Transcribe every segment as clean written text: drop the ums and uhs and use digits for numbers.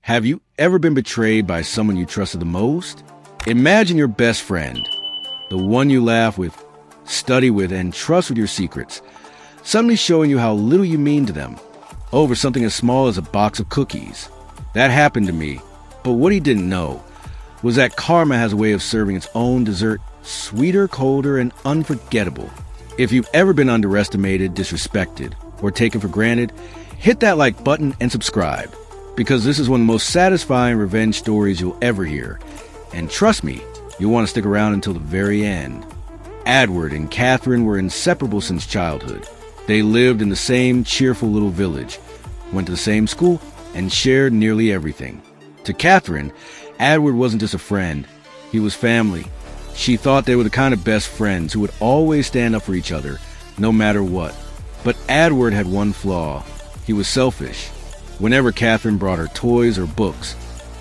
Have you ever been betrayed by someone you trusted the most? Imagine your best friend, the one you laugh with, study with, and trust with your secrets, suddenly showing you how little you mean to them over something as small as a box of cookies. That happened to me, but what he didn't know was that karma has a way of serving its own dessert sweeter, colder, and unforgettable. If you've ever been underestimated, disrespected, or taken for granted, hit that like button and subscribe, because this is one of the most satisfying revenge stories you'll ever hear. And trust me, you'll want to stick around until the very end. Adwerd and Catherine were inseparable since childhood. They lived in the same cheerful little village, went to the same school, and shared nearly everything. To Catherine, Adwerd wasn't just a friend, he was family. She thought they were the kind of best friends who would always stand up for each other, no matter what. But Adwerd had one flaw. He was selfish. Whenever Catherine brought her toys or books,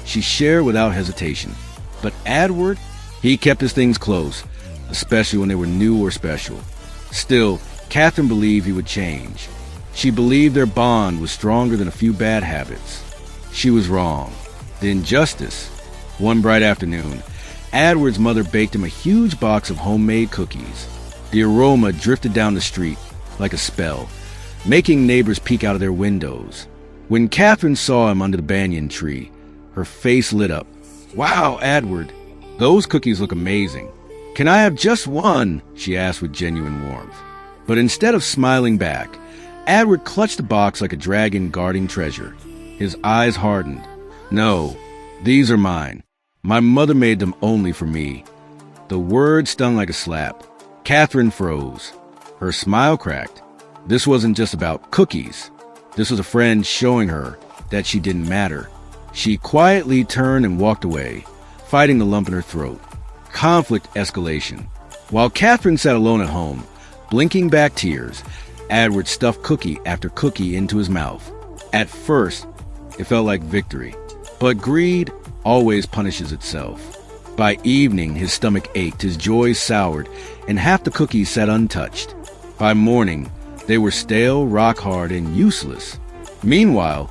she shared without hesitation. But Adwerd, he kept his things close, especially when they were new or special. Still, Catherine believed he would change. She believed their bond was stronger than a few bad habits. She was wrong. The injustice. One bright afternoon, Adwerd's mother baked him a huge box of homemade cookies. The aroma drifted down the street like a spell, making neighbors peek out of their windows. When Catherine saw him under the banyan tree, her face lit up. "Wow, Adwerd, those cookies look amazing. Can I have just one?" she asked with genuine warmth. But instead of smiling back, Adwerd clutched the box like a dragon guarding treasure. His eyes hardened. "No, these are mine. My mother made them only for me." The word stung like a slap. Catherine froze. Her smile cracked. This wasn't just about cookies. This was a friend showing her that she didn't matter. She quietly turned and walked away, fighting the lump in her throat. Conflict escalation. While Catherine sat alone at home, blinking back tears, Adwerd stuffed cookie after cookie into his mouth. At first, it felt like victory, but greed always punishes itself. By evening, his stomach ached, his joy soured, and half the cookies sat untouched. By morning, they were stale, rock-hard, and useless. Meanwhile,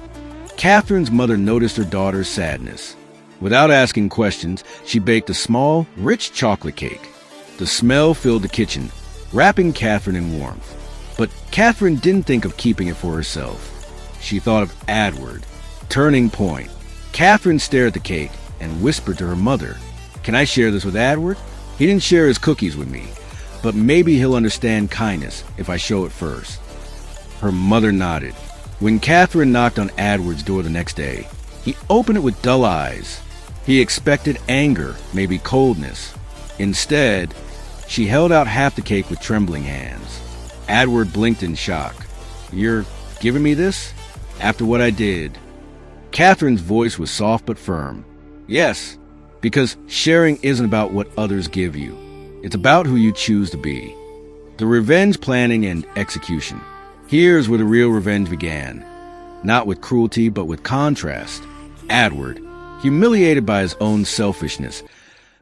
Catherine's mother noticed her daughter's sadness. Without asking questions, she baked a small, rich chocolate cake. The smell filled the kitchen, wrapping Catherine in warmth. But Catherine didn't think of keeping it for herself. She thought of Adwerd. Turning point. Catherine stared at the cake and whispered to her mother, "Can I share this with Adwerd? He didn't share his cookies with me, but maybe he'll understand kindness if I show it first." Her mother nodded. When Catherine knocked on Adwerd's door the next day, he opened it with dull eyes. He expected anger, maybe coldness. Instead, she held out half the cake with trembling hands. Adwerd blinked in shock. "You're giving me this? After what I did?" Catherine's voice was soft but firm. "Yes, because sharing isn't about what others give you. It's about who you choose to be." The revenge planning and execution. Here's where the real revenge began. Not with cruelty, but with contrast. Adwerd, humiliated by his own selfishness,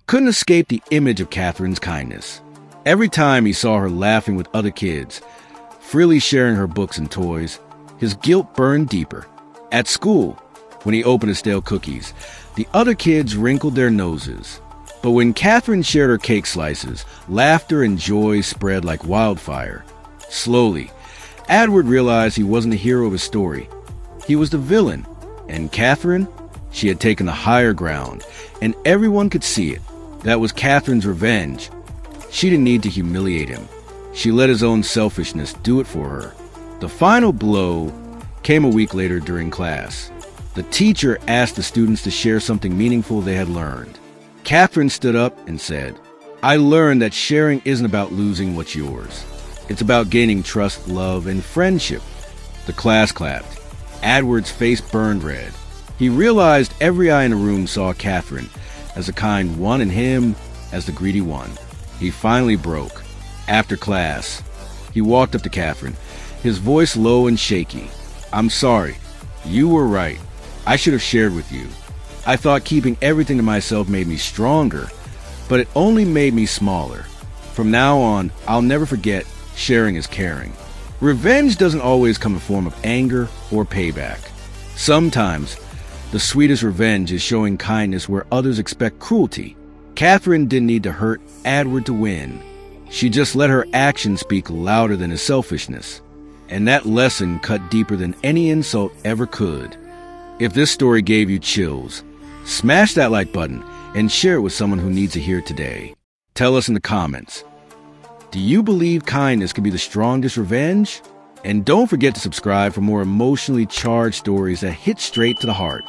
couldn't escape the image of Catherine's kindness. Every time he saw her laughing with other kids, freely sharing her books and toys, his guilt burned deeper. At school, when he opened his stale cookies, the other kids wrinkled their noses. But when Catherine shared her cake slices, laughter and joy spread like wildfire. Slowly, Adwerd realized he wasn't the hero of his story. He was the villain. And Catherine? She had taken the higher ground, and everyone could see it. That was Catherine's revenge. She didn't need to humiliate him. She let his own selfishness do it for her. The final blow came a week later during class. The teacher asked the students to share something meaningful they had learned. Catherine stood up and said, "I learned that sharing isn't about losing what's yours. It's about gaining trust, love, and friendship." The class clapped. Adwerd's face burned red. He realized every eye in the room saw Catherine as the kind one and him as the greedy one. He finally broke. After class, he walked up to Catherine, his voice low and shaky. "I'm sorry. You were right. I should have shared with you. I thought keeping everything to myself made me stronger, but it only made me smaller. From now on, I'll never forget sharing is caring." Revenge doesn't always come in the form of anger or payback. Sometimes, The sweetest revenge is showing kindness where others expect cruelty. Catherine didn't need to hurt Adwerd to win. She just let her actions speak louder than his selfishness. And that lesson cut deeper than any insult ever could. If this story gave you chills, smash that like button and share it with someone who needs to hear it today. Tell us in the comments. Do you believe kindness can be the strongest revenge? And don't forget to subscribe for more emotionally charged stories that hit straight to the heart.